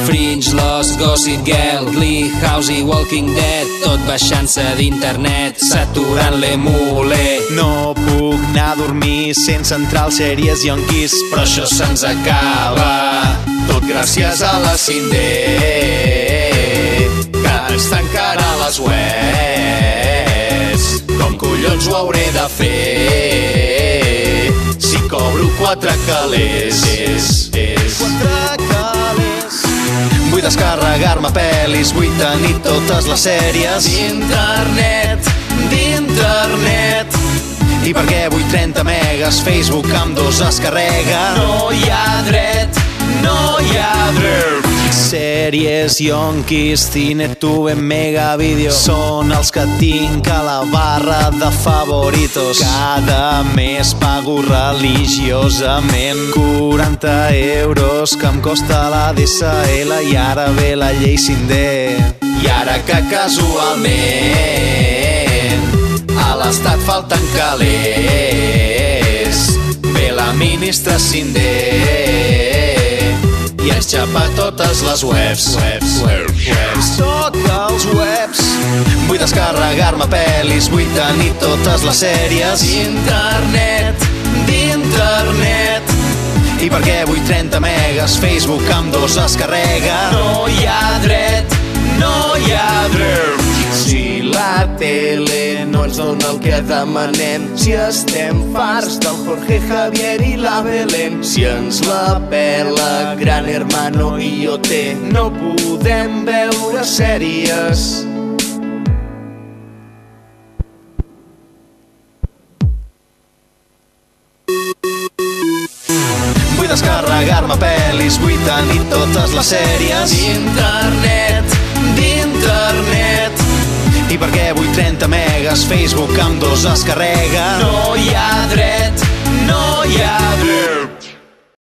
Fringe, Lost, Gossip Girl, Glee, House i Walking Dead, tot baixant-se d'internet, saturant l'emule. No puc anar a dormir sense entrar als sèries yonquis, però això se'ns acaba, tot gràcies a la Cindé, que ens tancarà les webs. Com collons ho hauré de fer si cobro 4 calés? 4 calés. Vull descarregar-me pel·lis, vull tenir totes les sèries d'internet. I per què vull 30 megas? Facebook amb 2 es carrega. No hi ha dret, no hi ha dret. Sèries, yonquis, CineTube, Megavideo són els que tinc a la barra de favoritos. Cada mes pago religiosament 40 euros que em costa la DSL. I ara ve la llei Cindé. I ara que casualment a l'estat falten calés, ve la ministra Cindé i ens xapa totes les webs. Tots els webs. Vull descarregar-me pel·lis, vull tenir totes les sèries d'internet. I per què vull 30 megas? Facebook amb 2 es carrega. No hi ha dret, no hi ha dret. Si la tele no ens dona el que demanem, si estem farts del Jorge Javier i la Belén, si ens la pela Gran Hermano i OT, no podem veure sèries. Vull descarregar-me pel·lis, vull tenir totes les sèries d'internet. I per què vull 30 megas? Facebook amb 2 es carrega. No hi ha dret.